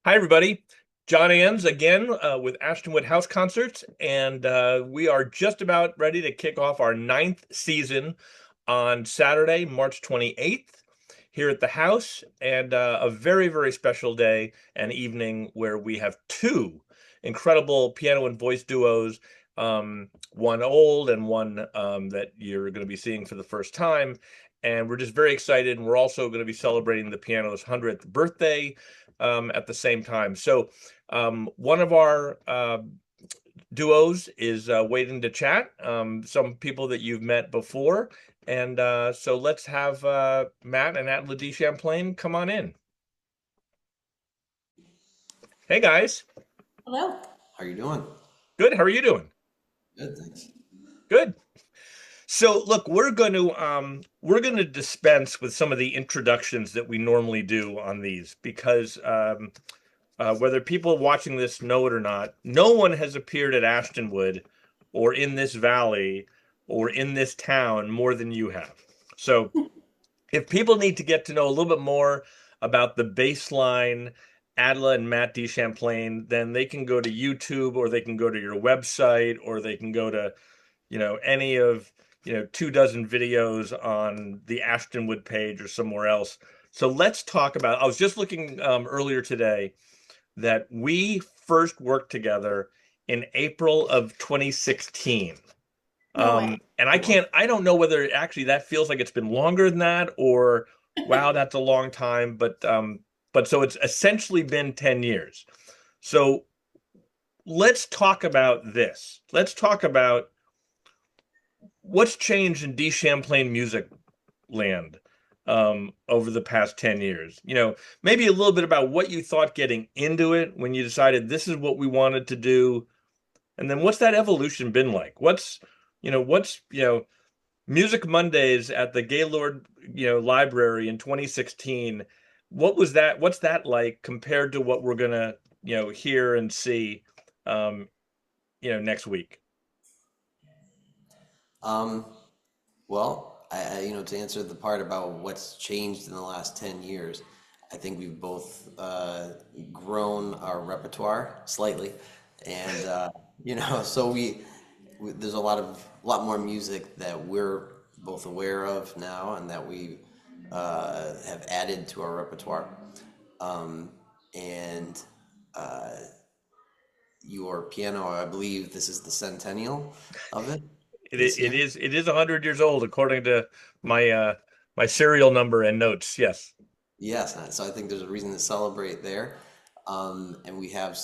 Hi, everybody. John Ann's again with Ashtonwood House Concerts, and we are just about ready to kick off our ninth season on Saturday, March 28th, here at the house, and a very, very special day and evening where we have two incredible piano and voice duos, one old and one that you're going to be seeing for the first time. And we're just very excited, and we're also going to be celebrating the piano's 100th birthday at the same time. So one of our duos is waiting to chat. Some people that you've met before. And so let's have Matt and Atla DeChamplain come on in. Hey guys. Hello. How are you doing? Good. How are you doing? Good, thanks. Good. So look, we're going to dispense with some of the introductions that we normally do on these because whether people watching this know it or not, no one has appeared at Ashtonwood or in this valley or in this town more than you have. So if people need to get to know a little bit more about the baseline Adla and Matt D. Champlain, then they can go to YouTube or they can go to your website or they can go to, any of, 2 dozen videos on the Ashtonwood page or somewhere else. So let's talk about, I was just looking earlier today that we first worked together in April of 2016. No way. And Oh, wow. I don't know whether actually that feels like it's been longer than that or wow, that's a long time, but so it's essentially been 10 years. So let's talk about this. Let's talk about what's changed in D. Champlain music land over the past 10 years. Maybe a little bit about what you thought getting into it when you decided this is what we wanted to do. And then what's that evolution been like? What's Music Mondays at the Gaylord, Library in 2016. What was that? What's that like compared to what we're gonna, hear and see, um, next week? Um, to answer the part about what's changed in the last 10 years, I think we've both grown our repertoire slightly. And, so there's a lot more music that we're both aware of now and that we have added to our repertoire. And your piano, I believe this is the centennial of it It this it year. is 100 years old according to my my serial number and notes. Yes. Yes, so I think there's a reason to celebrate there. And we have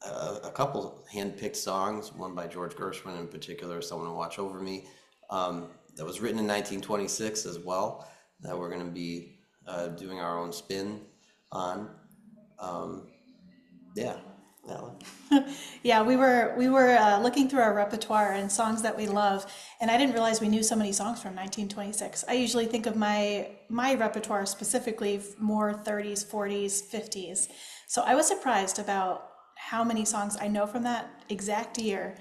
a couple hand-picked songs, one by George Gershwin in particular, Someone to Watch Over Me, that was written in 1926 as well, that we're going to be doing our own spin on. Um, yeah, that one. Yeah, we were looking through our repertoire and songs that we love, and I didn't realize we knew so many songs from 1926. I usually think of my repertoire specifically more 30s, 40s, 50s. So I was surprised about how many songs I know from that exact year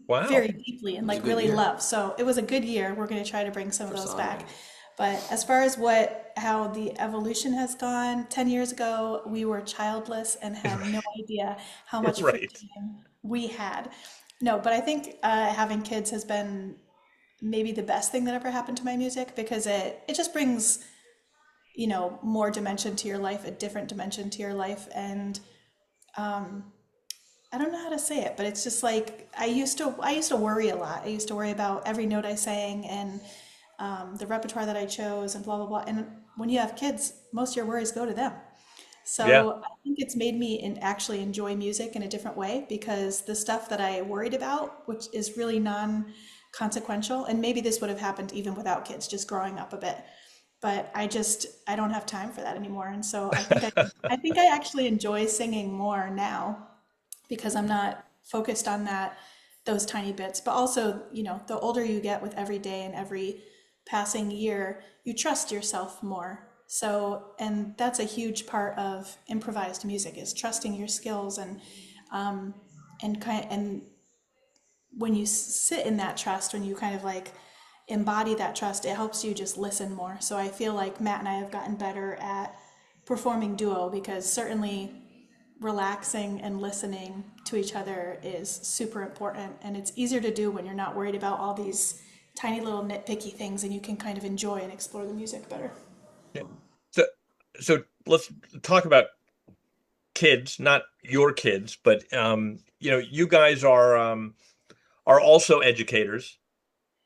very Wow. deeply and It was a like good really year love. So it was a good year. We're going to try to bring some of for those back. songwriting. But as far as how the evolution has gone, 10 years ago, we were childless and had no idea how much free Right. time we had. No, but I think having kids has been maybe the best thing that ever happened to my music because it just brings, more dimension to your life, a different dimension to your life. And I don't know how to say it, but it's just like I used to worry a lot. I used to worry about every note I sang and the repertoire that I chose and blah blah blah. And when you have kids, most of your worries go to them. Yeah. So I think it's made me actually enjoy music in a different way because the stuff that I worried about, which is really non-consequential, and maybe this would have happened even without kids, just growing up a bit. But I don't have time for that anymore. And so I think I actually enjoy singing more now because I'm not focused on those tiny bits. But also, the older you get with every day and every passing year, you trust yourself more. So, and that's a huge part of improvised music is trusting your skills and when you sit in that trust, when you kind of like embody that trust, it helps you just listen more. So I feel like Matt and I have gotten better at performing duo because certainly relaxing and listening to each other is super important. And it's easier to do when you're not worried about all these tiny little nitpicky things and you can kind of enjoy and explore the music better. Yeah. So, so let's talk about kids, not your kids, but you guys are also educators,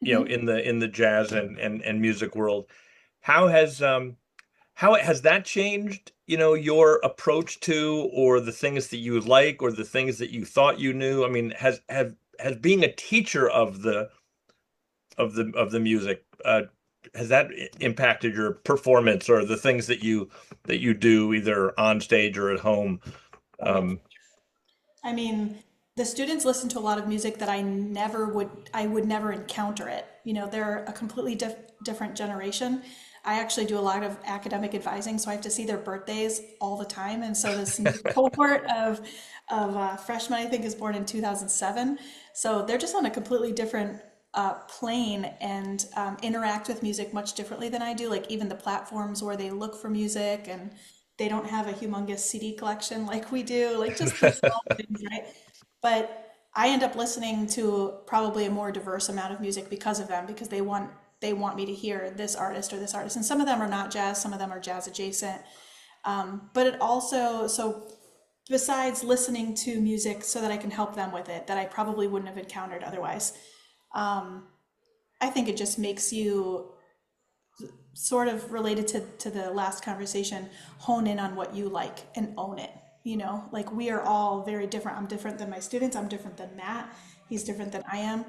Mhm. in the jazz and music world. How has how has that changed, your approach to, or the things that you like, or the things that you thought you knew? I mean, has being a teacher of the music, has that impacted your performance, or the things that you do either on stage or at home? Oh, yeah. Um, I mean, the students listen to a lot of music that I would never encounter it. You know, they're a completely different generation. I actually do a lot of academic advising, so I have to see their birthdays all the time. And so this new cohort of freshmen, I think, is born in 2007. So they're just on a completely different plane and interact with music much differently than I do. Like even the platforms where they look for music, and they don't have a humongous CD collection like we do, like just the small things, right? But I end up listening to probably a more diverse amount of music because of them, because they want me to hear this artist or this artist. And some of them are not jazz, some of them are jazz adjacent. But it also, so besides listening to music so that I can help them with it, that I probably wouldn't have encountered otherwise, I think it just makes you sort of related to the last conversation, hone in on what you like and own it. You know, like we are all very different. I'm different than my students. I'm different than Matt. He's different than I am.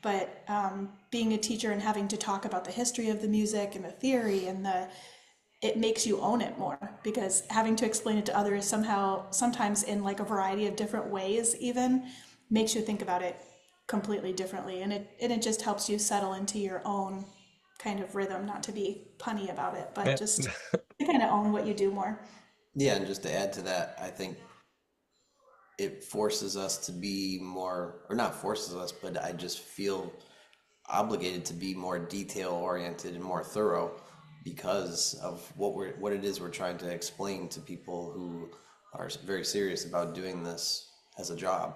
But being a teacher and having to talk about the history of the music and the theory and it makes you own it more, because having to explain it to others somehow, sometimes in like a variety of different ways, even makes you think about it completely differently. And it just helps you settle into your own kind of rhythm, not to be punny about it, but yeah. just to kind of own what you do more. Yeah, and just to add to that, I think it forces us to be more, or not forces us, but I just feel obligated to be more detail oriented and more thorough because of what it is we're trying to explain to people who are very serious about doing this as a job.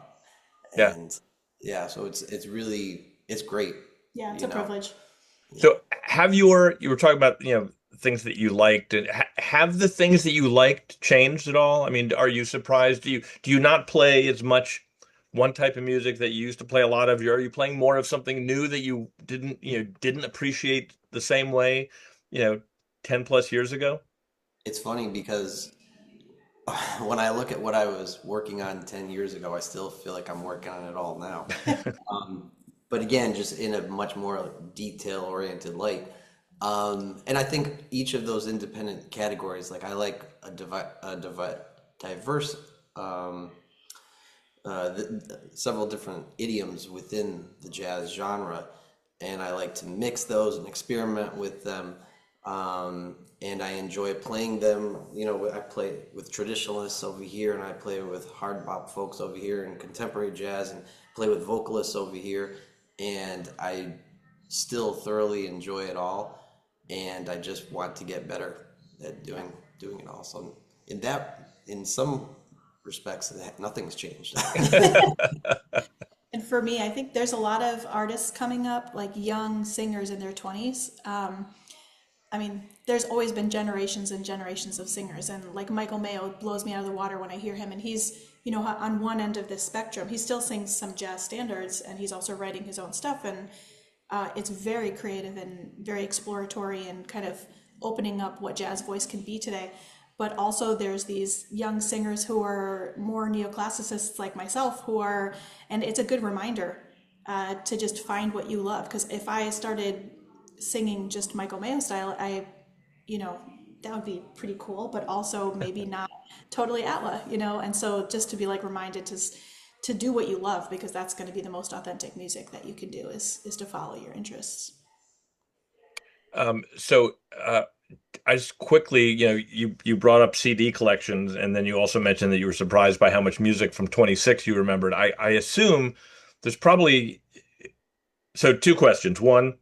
Yeah. And yeah, so it's really it's great, Yeah, it's you a know. privilege. Yeah. So you were talking about, things that you liked, and have the things that you liked changed at all? I mean, are you surprised? Do you not play as much one type of music that you used to play a lot of? Are you playing more of something new that you didn't appreciate the same way, you know, 10 plus years ago? It's funny because when I look at what I was working on 10 years ago, I still feel like I'm working on it all now. But again, just in a much more detail oriented light. And I think each of those independent categories, like I like diverse, um, several different idioms within the jazz genre, and I like to mix those and experiment with them. And I enjoy playing them. You know, I play with traditionalists over here, and I play with hard bop folks over here, and contemporary jazz, and play with vocalists over here. And I still thoroughly enjoy it all, and I just want to get better at doing it all. So in some respects, nothing's changed. And for me, I think there's a lot of artists coming up, like young singers in their 20s. I mean, there's always been generations and generations of singers, and like Michael Mayo blows me out of the water when I hear him. And he's, on one end of this spectrum. He still sings some jazz standards, and he's also writing his own stuff. And it's very creative and very exploratory and kind of opening up what jazz voice can be today. But also there's these young singers who are more neoclassicists like myself and it's a good reminder to just find what you love. Because if I started singing just Michael Mayo style, you know, that would be pretty cool, but also maybe not totally Atla, and so just to be like reminded to do what you love, because that's going to be the most authentic music that you can do is to follow your interests. So I just quickly, you brought up CD collections, and then you also mentioned that you were surprised by how much music from 26 you remembered. I assume there's probably, so two questions. One,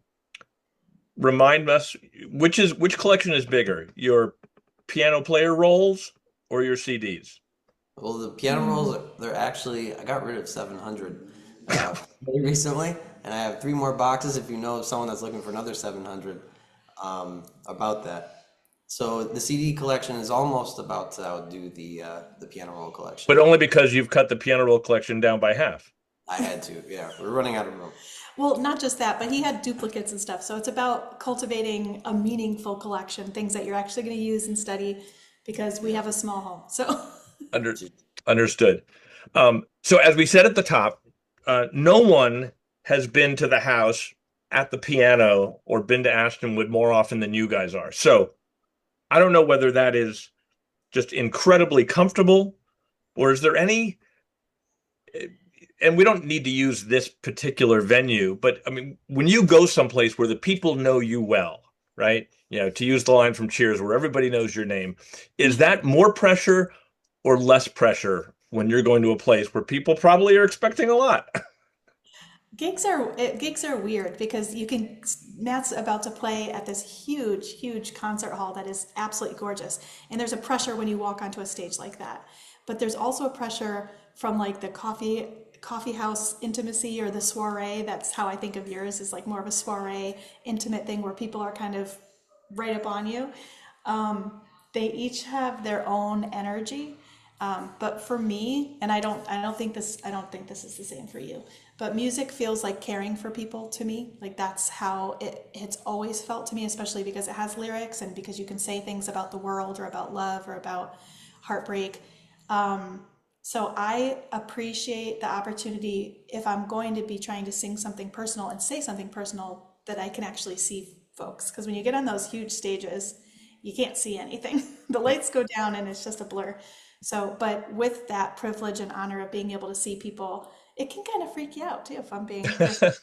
remind us which collection is bigger, your piano player rolls or your CDs? Well, the piano rolls, they're actually, I got rid of 700 very recently, and I have three more boxes if you know of someone that's looking for another 700 about that. So the CD collection is almost about to outdo the piano roll collection. But only because you've cut the piano roll collection down by half. I had to, yeah. We're running out of room. Well, not just that, but he had duplicates and stuff. So it's about cultivating a meaningful collection, things that you're actually going to use and study because we have a small home. So Under Understood. So as we said at the top, no one has been to the house at the piano or been to Ashtonwood more often than you guys are. So I don't know whether that is just incredibly comfortable, or is there any, and we don't need to use this particular venue, but I mean, when you go someplace where the people know you well, right? You know, to use the line from Cheers, where everybody knows your name, is that more pressure or less pressure when you're going to a place where people probably are expecting a lot? gigs are weird because you can Matt's about to play at this huge concert hall that is absolutely gorgeous, and there's a pressure when you walk onto a stage like that, but there's also a pressure from like the coffee house intimacy or the soiree. That's how I think of yours, is like more of a soiree intimate thing where people are kind of right up on you. They each have their own energy. But for me, and I don't think this is the same for you, but music feels like caring for people to me. Like that's how it's always felt to me, especially because it has lyrics and because you can say things about the world or about love or about heartbreak. So I appreciate the opportunity, if I'm going to be trying to sing something personal and say something personal, that I can actually see folks. Because when you get on those huge stages, you can't see anything. The lights go down and it's just a blur. So, but with that privilege and honor of being able to see people, it can kind of freak you out too, if I'm being perfectly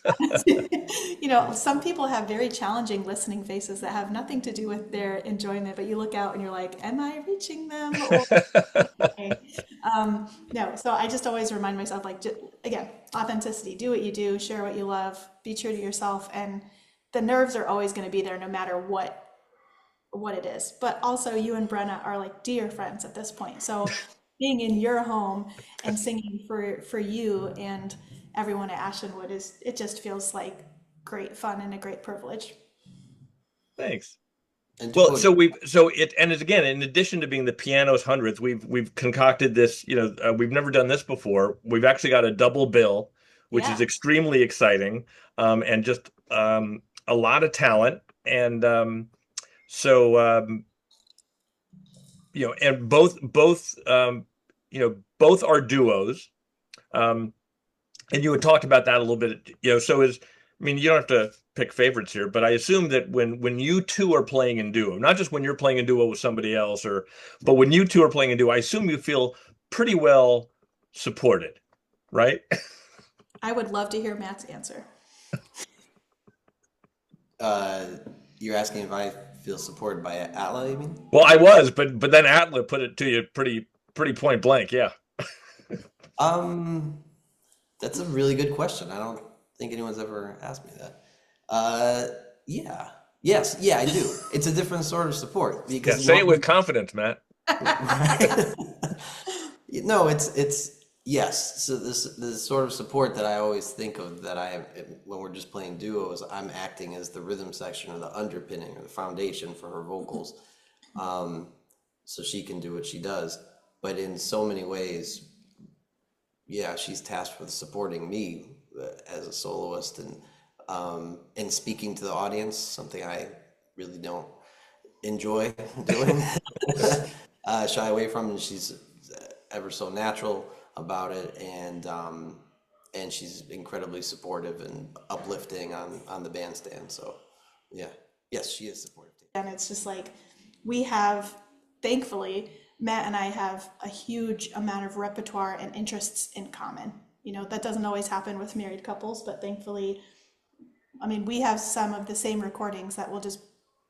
honest. Some people have very challenging listening faces that have nothing to do with their enjoyment, but you look out and you're like, am I reaching them? Or no, so I just always remind myself, like, again, authenticity, do what you do, share what you love, be true to yourself. And the nerves are always going to be there no matter what it is. But also you and Brenna are like dear friends at this point. So being in your home and singing for you and everyone at Ashtonwood it just feels like great fun and a great privilege. Thanks. And to Well, quote, and it's again, in addition to being the piano's hundredth, we've concocted this. We've never done this before. We've actually got a double bill, which is Yeah. extremely exciting, and just a lot of talent. And so and both are duos. Um, and you had talked about that a little bit. I mean, you don't have to pick favorites here, but I assume that when you two are playing in duo, not just when you're playing in duo with somebody else, but when you two are playing in duo, I assume you feel pretty well supported, right? I would love to hear Matt's answer. uh, you're asking if I feel supported by Atla, you mean? Well, I was, but then Atla put it to you pretty point blank. Yeah. Um, that's a really good question. I don't think anyone's ever asked me that. Uh, yeah. Yes, yeah, I do. It's a different sort of support Yeah. because Say it with confidence, Matt. no, it's yes. So this sort of support that I always think of that I am when we're just playing duos, I'm acting as the rhythm section or the underpinning or the foundation for her vocals, so she can do what she does. But in so many ways, yeah, she's tasked with supporting me as a soloist and speaking to the audience, something I really don't enjoy doing, shy away from, and she's ever so natural about it, and she's incredibly supportive and uplifting on the bandstand. So, yeah, yes, she is supportive too. And it's just like we have, thankfully, Matt and I have a huge amount of repertoire and interests in common. That doesn't always happen with married couples, but thankfully, I mean, we have some of the same recordings that will just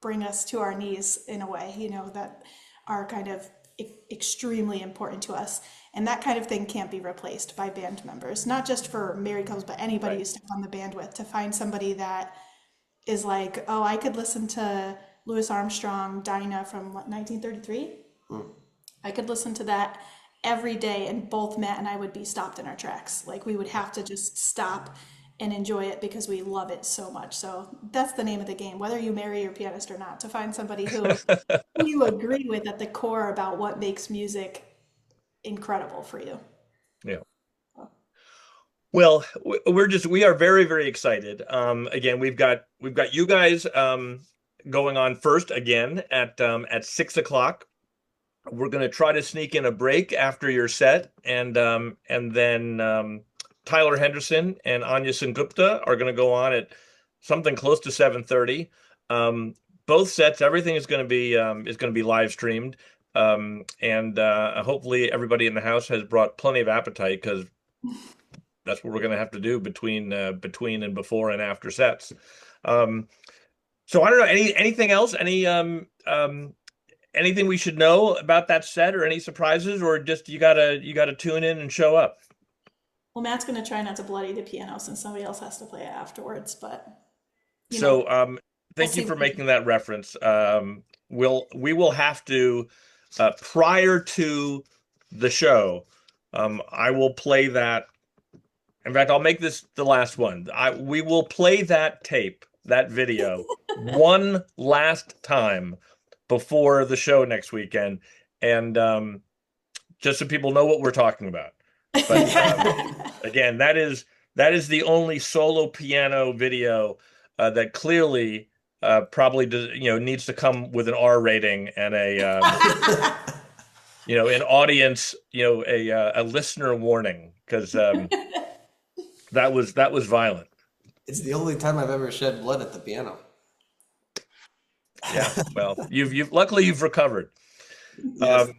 bring us to our knees in a way, that are kind of extremely important to us. And that kind of thing can't be replaced by band members, not just for married couples, but anybody Right. you step on the band with, to find somebody that is like, oh, I could listen to Louis Armstrong, Dinah from what, 1933? I could listen to that every day, and both Matt and I would be stopped in our tracks. Like we would have to just stop and enjoy it because we love it so much. So that's the name of the game, whether you marry your pianist or not, to find somebody who you agree with at the core about what makes music incredible for you. Yeah. Well, we are very, very excited. Again, we've got you guys going on first again at 6 o'clock. We're going to try to sneak in a break after your set, and then Tyler Henderson and Anya Sengupta are going to go on at something close to 7:30. Both sets, everything is going to be live streamed, and hopefully everybody in the house has brought plenty of appetite because that's what we're going to have to do between and before and after sets. So I don't know, anything else, anything we should know about that set, or any surprises, or just you gotta tune in and show up. Well, Matt's going to try not to bloody the piano since somebody else has to play it afterwards, but you know, So we'll thank you see. for making that reference. We will have to prior to the show, I will play that. In fact, I'll make this the last one. We will play that tape, that video, one last time before the show next weekend, and just so people know what we're talking about. But again, that is the only solo piano video that clearly probably does, needs to come with an R rating and an audience, a listener warning, because that was violent. It's the only time I've ever shed blood at the piano. Yeah. Well, you've luckily you've recovered. Yes.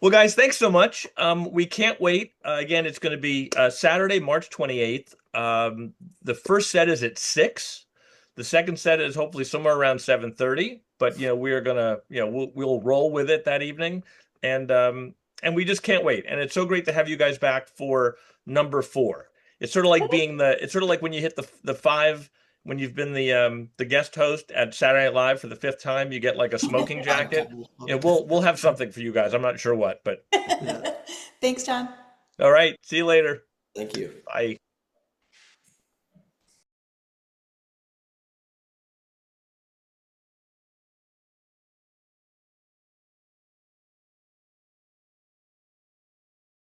Well, guys, thanks so much. We can't wait. Again, it's going to be Saturday, March 28th. The first set is at 6. The second set is hopefully somewhere around 7:30. But we are gonna, we'll roll with it that evening, and we just can't wait. And it's so great to have you guys back for number 4. It's sort of like it's sort of like when you hit the 5. When you've been the guest host at Saturday Night Live for the 5th time, you get like a smoking jacket. We'll have something for you guys. I'm not sure what, but Yeah. Thanks, John. all right. See you later. Thank you. Bye.